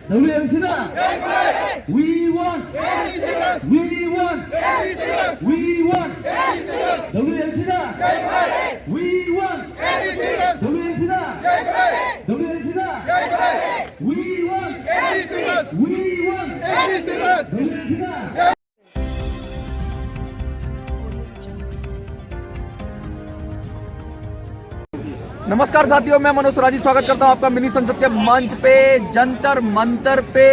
WMC We want. We want. We want. WMC We want. WMC WMC We want. We want. WMC नमस्कार साथियों, मैं मनोज सुराजी स्वागत करता हूं आपका मिनी संसद के मंच पे। जंतर मंतर पे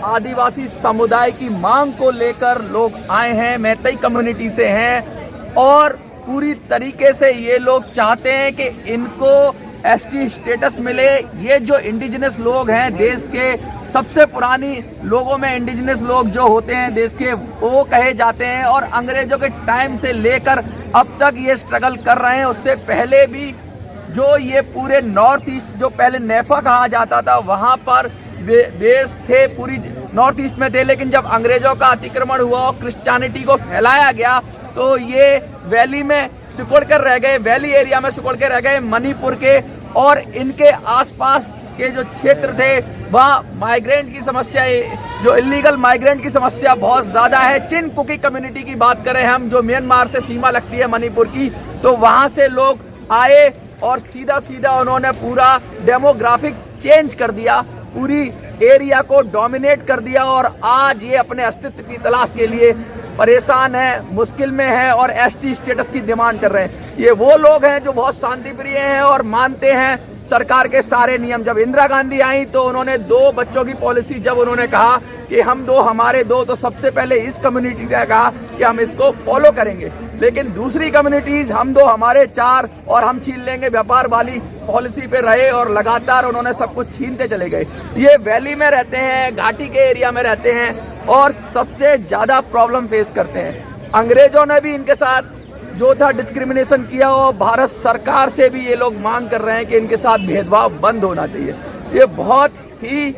आदिवासी समुदाय की मांग को लेकर लोग आए हैं, मैतेई कम्युनिटी से हैं और पूरी तरीके से ये लोग चाहते हैं कि इनको एसटी स्टेटस मिले। ये जो इंडिजिनस लोग हैं, देश के सबसे पुरानी लोगों में इंडिजिनस लोग जो होते हैं देश के, वो कहे जाते हैं और अंग्रेजों के टाइम से लेकर अब तक ये स्ट्रगल कर रहे हैं। उससे पहले भी जो ये पूरे नॉर्थ ईस्ट, जो पहले नेफा कहा जाता था, वहां पर बेस थे, पूरी नॉर्थ ईस्ट में थे। लेकिन जब अंग्रेजों का अतिक्रमण हुआ और क्रिश्चियनिटी को फैलाया गया तो ये वैली में सिकुड़ कर रह गए, वैली एरिया में सिकुड़ के रह गए मणिपुर के। और इनके आसपास के जो क्षेत्र थे वहाँ माइग्रेंट की समस्या, जो इलीगल माइग्रेंट की समस्या बहुत ज़्यादा है। चिन कुकी कम्युनिटी की बात करें हम, जो म्यांमार से सीमा लगती है मणिपुर की, तो वहाँ से लोग आए और सीधा सीधा उन्होंने पूरा डेमोग्राफिक चेंज कर दिया, पूरी एरिया को डोमिनेट कर दिया और आज ये अपने अस्तित्व की तलाश के लिए परेशान है, मुश्किल में है और एसटी स्टेटस की डिमांड कर रहे हैं। ये वो लोग हैं जो बहुत शांति प्रिय हैं और मानते हैं सरकार के सारे नियम। जब इंदिरा गांधी आई तो उन्होंने 2 बच्चों की पॉलिसी, जब उन्होंने कहा कि हम 2 हमारे 2, तो सबसे पहले इस कम्युनिटी ने कहा कि हम इसको फॉलो करेंगे। लेकिन दूसरी कम्युनिटीज हम 2 हमारे 4 और हम छीन लेंगे व्यापार वाली पॉलिसी पे रहे और लगातार उन्होंने सब कुछ छीनते चले गए। ये वैली में रहते हैं, घाटी के एरिया में रहते हैं और सबसे ज्यादा प्रॉब्लम फेस करते हैं। अंग्रेजों ने भी इनके साथ जो था डिस्क्रिमिनेशन किया और भारत सरकार से भी ये लोग मांग कर रहे हैं कि इनके साथ भेदभाव बंद होना चाहिए। ये बहुत ही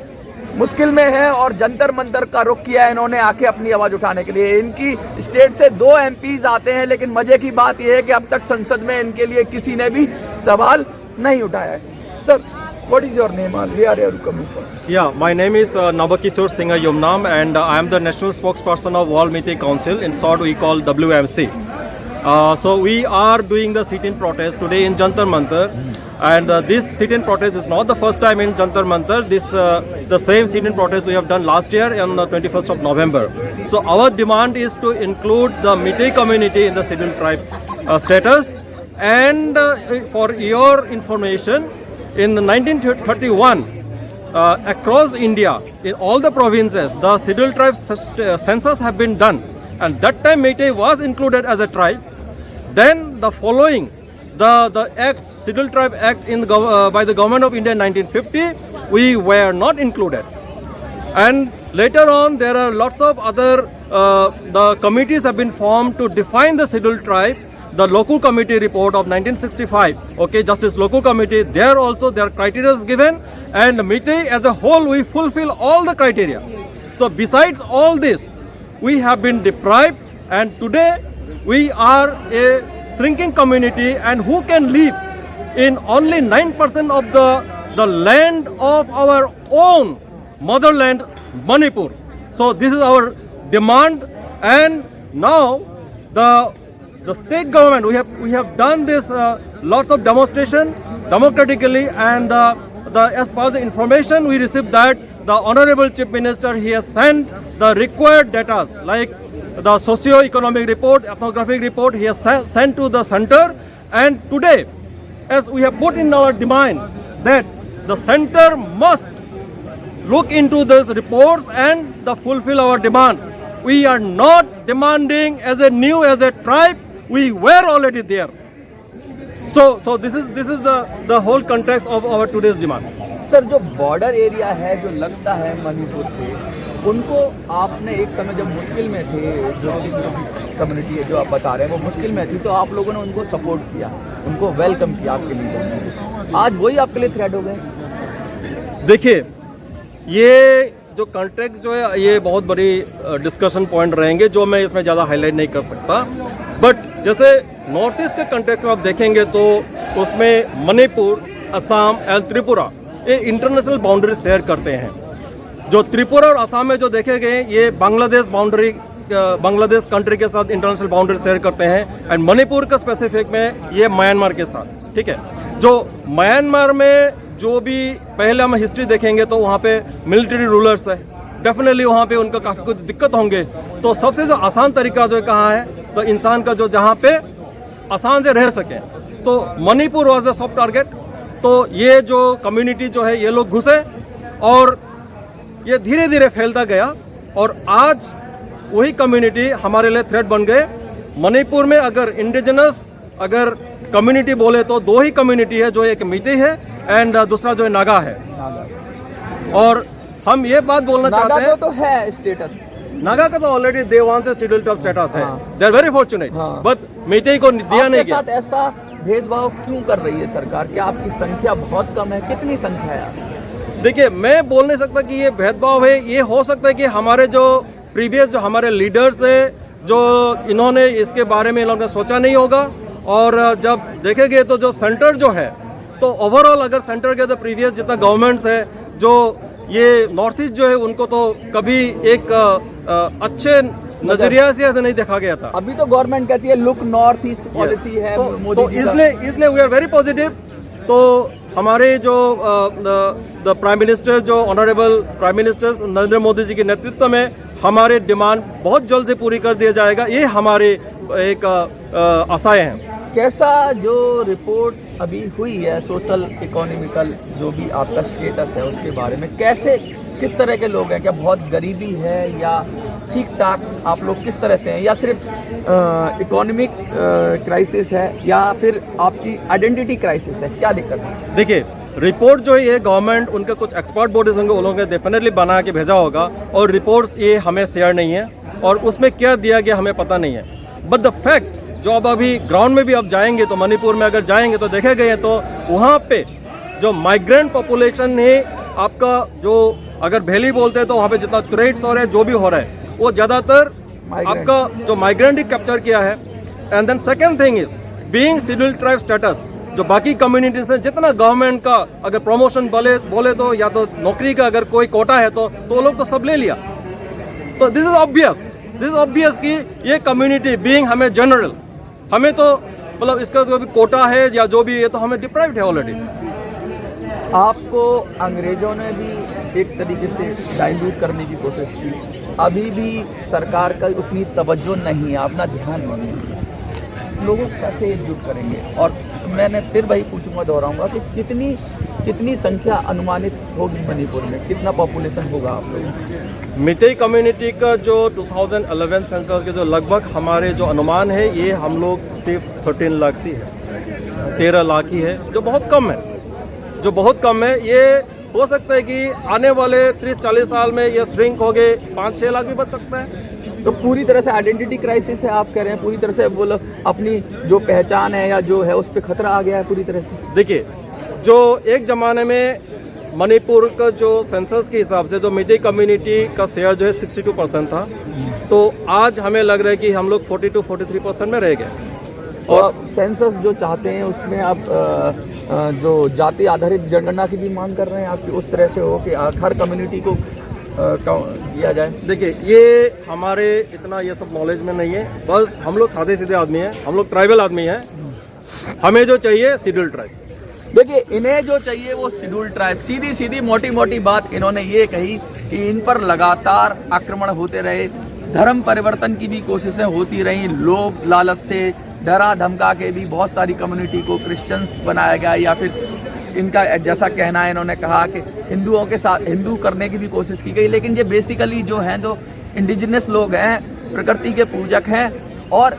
मुश्किल में है और जंतर मंतर का रुख किया है इन्होंने आके अपनी आवाज उठाने के लिए। इनकी स्टेट से 2 MPs आते हैं, लेकिन मजे की बात यह है कि अब तक संसद में इनके लिए किसी ने भी सवाल नहीं उठाया है। Sir, what is your name and where are you coming from? Yeah, my name is Navakishore Singh Yumnam and I am the national spokesperson of World Meitei Council, in short we call WMC. So we are doing the sit-in protest today in Jantar Mantar, and this sit-in protest is not the first time in Jantar Mantar. This the same sit-in protest we have done last year on the 21st of November. So our demand is to include the Meitei community in the scheduled tribe status. And for your information, in 1931, across India, in all the provinces, the scheduled tribe census have been done, and that time Meitei was included as a tribe. Then the following, the Act, Scheduled Tribe Act by the Government of India in 1950, we were not included. And later on, there are lots of other, the committees have been formed to define the scheduled tribe. The local committee report of 1965, okay, Justice Local Committee, there also their criteria is given, and Meitei as a whole, we fulfill all the criteria. So besides all this, we have been deprived, and today we are a shrinking community, and who can live in only 9% of the land of our own motherland, Manipur. So this is our demand, and now the state government, we have done this lots of demonstration democratically, and as per the information we received that the Honorable Chief Minister, he has sent the required data like the socio-economic report, ethnographic report, he has sent to the center. And today, as we have put in our demand, that the center must look into these reports and fulfill our demands. We are not demanding as a tribe, we were already there. So this is the whole context of our today's demand. Sir, जो border area है जो लगता है मणिपुर से, उनको आपने एक समय जब मुश्किल में थे, जो कम्युनिटी है जो आप बता रहे हैं वो मुश्किल में थी, तो आप लोगों ने उनको सपोर्ट किया, उनको वेलकम किया आपके लिए। आज वही आपके लिए थ्रेट हो गए। देखिए, ये जो कॉन्ट्रैक्ट जो है ये बहुत बड़ी डिस्कशन पॉइंट रहेंगे जो मैं इसमें ज़्यादा हाईलाइट नहीं कर सकता। बट जैसे नॉर्थ ईस्ट के कॉन्टेक्स्ट में आप देखेंगे तो उसमें मणिपुर, असम एंड त्रिपुरा ये इंटरनेशनल बाउंड्री शेयर करते हैं। जो त्रिपुरा और असम में जो देखे गए ये बांग्लादेश बाउंड्री, बांग्लादेश कंट्री के साथ इंटरनेशनल बाउंड्री शेयर करते हैं, एंड मणिपुर का स्पेसिफिक में ये म्यांमार के साथ, ठीक है। जो म्यांमार में जो भी पहले हम हिस्ट्री देखेंगे तो वहाँ पे मिलिट्री रूलर्स है, डेफिनेटली वहाँ पे उनका काफ़ी कुछ दिक्कत होंगे। तो सबसे जो आसान तरीका जो कहाँ है, तो इंसान का जो जहाँ पे आसान से रह सके, तो Manipur was the soft target. तो ये जो कम्युनिटी जो है ये लोग घुसे और ये धीरे धीरे फैलता गया, और आज वही कम्युनिटी हमारे लिए थ्रेट बन गए। मणिपुर में अगर इंडिजिनस अगर कम्युनिटी बोले तो दो ही कम्युनिटी है, जो एक मीते है एंड दूसरा जो है नागा है। और हम ये बात बोलना चाहते हैं, तो है स्टेटस नागा का तो ऑलरेडी देवान से शेड्यूल ट्राइब स्टेटस है, they are very fortunate, but Meitei को दिया नहीं गया। साथ ऐसा भेदभाव क्यों कर रही है सरकार? क्या आपकी संख्या बहुत कम है? कितनी संख्या है? देखिए, मैं बोल नहीं सकता कि ये भेदभाव है। ये हो सकता है कि हमारे जो प्रीवियस जो हमारे लीडर्स है, जो इन्होंने इसके बारे में इन्होंने सोचा नहीं होगा। और जब देखेंगे तो जो सेंटर जो है, तो ओवरऑल अगर सेंटर के तो प्रीवियस जितना गवर्नमेंट्स है, जो ये नॉर्थ ईस्ट जो है उनको तो कभी एक अच्छे नजरिया से नहीं देखा गया था। अभी तो गवर्नमेंट कहती है लुक नॉर्थ ईस्ट पॉलिसी है तो इसलिए वी आर वेरी पॉजिटिव। तो हमारे जो द प्राइम मिनिस्टर, जो honourable prime minister Narendra Modi ji के नेतृत्व में हमारे डिमांड बहुत जल्द से पूरी कर दिया जाएगा, ये हमारे एक आशाएं हैं। कैसा जो रिपोर्ट अभी हुई है सोशल इकोनॉमिकल, जो भी आपका स्टेटस है उसके बारे में, कैसे किस तरह के लोग हैं? क्या बहुत गरीबी है या ठीक ठाक आप लोग किस तरह से हैं, या सिर्फ इकोनॉमिक क्राइसिस है, या फिर आपकी आइडेंटिटी क्राइसिस है? क्या दिक्कत है? देखिए, रिपोर्ट जो है ये गवर्नमेंट, उनके कुछ एक्सपर्ट बॉडीज होंगे, उन लोगों ने डेफिनेटली बना के भेजा होगा, और रिपोर्ट्स ये हमें शेयर नहीं है, और उसमें क्या दिया गया हमें पता नहीं है। बट द फैक्ट जो अब अभी ग्राउंड में भी अब जाएंगे, तो मणिपुर में अगर जाएंगे तो देखे गए तो वहाँ पे जो माइग्रेंट पॉपुलेशन है आपका, जो अगर वैली बोलते हैं तो वहाँ पे जितना ट्रेड्स हो रहे हैं, जो भी हो रहा है, वो ज्यादातर आपका जो माइग्रेंट ही कैप्चर किया है। And then second thing is being scheduled tribe status, जो बाकी कम्युनिटीज है, जितना गवर्नमेंट का अगर प्रमोशन बोले तो, या तो नौकरी का अगर कोई कोटा है तो लोग तो सब ले लिया। तो दिस इज ऑब्वियस कि ये कम्युनिटी बीइंग हमें जनरल, हमें तो मतलब इसका जो भी कोटा है या जो भी है, तो हमें डिप्राइव्ड है ऑलरेडी। आपको अंग्रेजों ने भी एक तरीके से डाइल्यूट करने की कोशिश की, अभी भी सरकार का उतनी तवज्जो नहीं है, अपना ध्यान नहीं है, लोगों को कैसे एकजुट करेंगे? और मैंने फिर वही पूछूंगा, दोहराऊंगा कि कितनी संख्या अनुमानित होगी मणिपुर में, कितना पॉपुलेशन होगा आप लोग? मितेई कम्युनिटी का जो 2011 सेंसस के जो लगभग हमारे जो अनुमान है, ये हम लोग सिर्फ 13 लाख ही है, 13 लाख ही है, जो बहुत कम है, जो बहुत कम है। ये हो सकता है कि आने वाले 30-40 साल में ये श्रिंक हो गए 5-6 लाख भी बच सकता है। तो पूरी तरह से आइडेंटिटी क्राइसिस है, आप कह रहे हैं पूरी तरह से बोलो अपनी जो पहचान है या जो है उस पर खतरा आ गया है पूरी तरह से? देखिए, जो एक जमाने में मणिपुर का जो सेंसस के हिसाब से जो मितेई कम्युनिटी का शेयर जो है 62% था, तो आज हमें लग रहा है कि हम लोग 42-43% में रह गए। और सेंसस जो चाहते हैं उसमें आप जो जाति आधारित जनगणना की भी मांग कर रहे हैं, आपकी उस तरह से हो कि हर कम्युनिटी को दिया जाए? देखिए, ये हमारे इतना ये सब नॉलेज में नहीं है, बस हम लोग सादे सीधे आदमी हैं, हम लोग ट्राइबल आदमी हैं, हमें जो चाहिए शेड्यूल्ड ट्राइब। देखिए, इन्हें जो चाहिए वो शेड्यूल्ड ट्राइब। सीधी सीधी मोटी मोटी बात इन्होंने ये कही कि इन पर लगातार आक्रमण होते रहे, धर्म परिवर्तन की भी कोशिशें होती रही, लोग लालच से डरा धमका के भी बहुत सारी कम्युनिटी को क्रिश्चियंस बनाया गया, या फिर इनका जैसा कहना है, इन्होंने कहा कि हिंदुओं के साथ हिंदू करने की भी कोशिश की गई। लेकिन ये बेसिकली जो हैं, जो इंडिजिनस लोग हैं, प्रकृति के पूजक हैं, और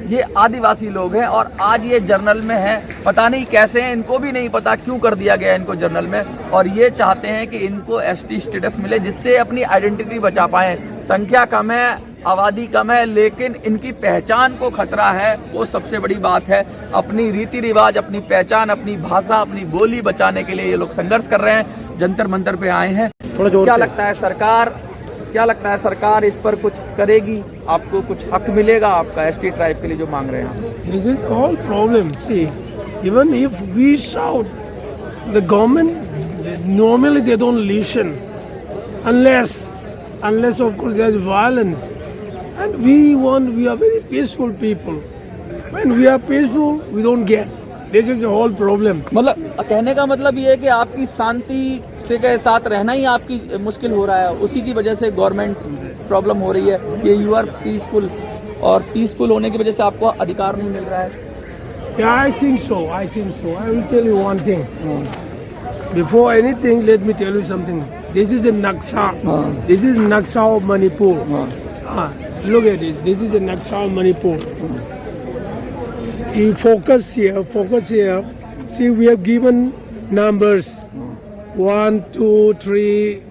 ये आदिवासी लोग हैं, और आज ये जर्नल में है, पता नहीं कैसे हैं, इनको भी नहीं पता क्यों कर दिया गया इनको जर्नल में, और ये चाहते हैं कि इनको एसटी स्टेटस मिले जिससे अपनी आइडेंटिटी बचा पाएं। संख्या कम है, आबादी कम है, लेकिन इनकी पहचान को खतरा है, वो सबसे बड़ी बात है। अपनी रीति रिवाज, अपनी पहचान, अपनी भाषा, अपनी बोली बचाने के लिए ये लोग संघर्ष कर रहे हैं, जंतर मंतर पे आए हैं। क्या लगता है सरकार इस पर कुछ करेगी? आपको कुछ हक मिलेगा आपका एसटी ट्राइब के लिए जो मांग रहे हैं? This is all problem. See, even if we shout, the government normally they don't listen. unless of course there's violence. And we are very peaceful people. When we are peaceful, we don't get. This is the whole problem. मतलब कहने का मतलब ये है कि आपकी शांति से के साथ रहना ही आपकी मुश्किल हो रहा है, उसी की वजह से गवर्नमेंट प्रॉब्लम हो रही है कि यू आर पीसफुल, और पीसफुल होने की वजह से आपको अधिकार नहीं मिल रहा है। Yeah, I think so. I will tell you one thing. Before anything, let me tell you something. This is the Naksha. This is Naksha of Manipur. Look at this. This is the Naksha of Manipur. You focus here. See, we have given numbers. 1, 2, 3,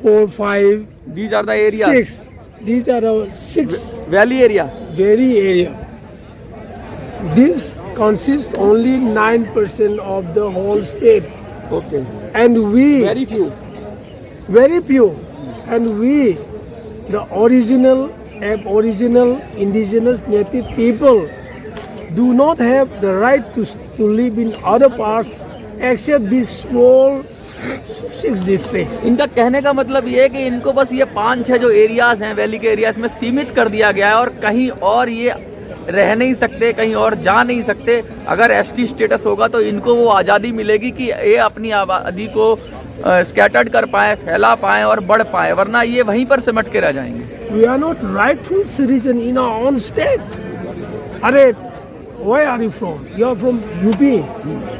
4, 5, These are the areas. 6. These are our 6 valley area. very area. This consists only 9% of the whole state. Okay, And we, very few. very few, and we, the original indigenous native people, do not have the right to live in other parts except these small 6 districts. इनका कहने का मतलब ये है कि इनको बस ये 5-6 जो एरियाज हैं वैली के एरियाज में सीमित कर दिया गया है, और कहीं और ये रह नहीं सकते, कहीं और जा नहीं सकते। अगर एसटी स्टेटस होगा तो इनको वो आज़ादी मिलेगी कि ये अपनी आबादी को स्कैटर्ड कर पाए, फैला पाए और बढ़ पाए, वरना ये वहीं पर सिमट के रह जाएंगे। We are not rightful citizen in our own state. Are, where are you from? You are from UP.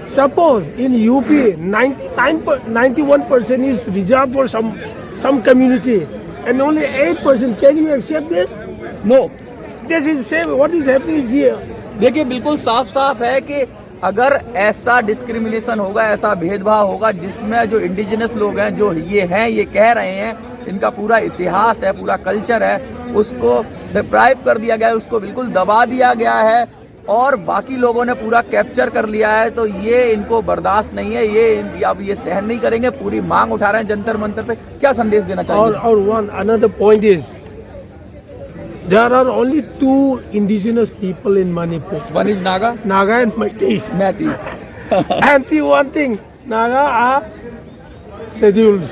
Suppose in UP 91% is reserved for some community, and only 8%. Can you accept this? No, This is same. What is happening here? देखिए बिल्कुल साफ साफ है कि अगर ऐसा discrimination होगा, ऐसा भेदभाव होगा जिसमें जो इंडिजिनस लोग हैं, जो ये हैं, ये कह रहे हैं, इनका पूरा इतिहास है, पूरा कल्चर है, उसको डिप्राइव कर दिया गया है, उसको बिल्कुल दबा दिया गया है और बाकी लोगों ने पूरा कैप्चर कर लिया है, तो ये इनको बर्दाश्त नहीं है, ये अब ये सहन नहीं करेंगे, पूरी मांग उठा रहे हैं जंतर मंतर पे। क्या संदेश देना चाहिए? Or another point is, there are only 2 indigenous people in Manipur, one is Naga, Naga and Meiteis. Meitei. And the one thing, Naga are scheduled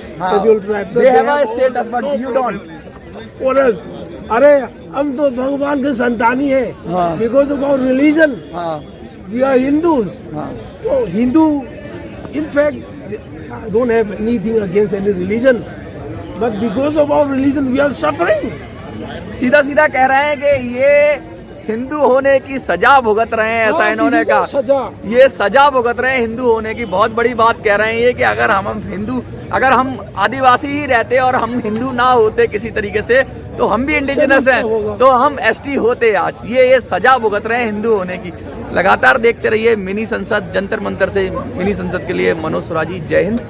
tribes. So They have a have status, but no you problem don't. for us. अरे हम तो भगवान के संतानी है, हाँ। because of our religion. हाँ, We are Hindus. हाँ, So Hindu, in fact, I don't have anything against any religion, but because of our religion, we are suffering. सीधा सीधा कह रहे हैं कि ये हिंदू होने की सजा भुगत रहे हैं, ऐसा हाँ, इन्होंने this is a कहा। सजा। ये सजा भुगत रहे हैं हिंदू होने की। बहुत बड़ी बात कह रहे हैं ये कि अगर हम आदिवासी ही रहते और हम हिंदू ना होते किसी तरीके से, तो हम भी इंडिजिनस हैं, तो हम एसटी होते आज। ये सजा भुगत रहे हैं हिंदू होने की। लगातार देखते रहिए मिनी संसद जंतर मंतर से। मिनी संसद के लिए मनोज सुराजी, जय हिंद।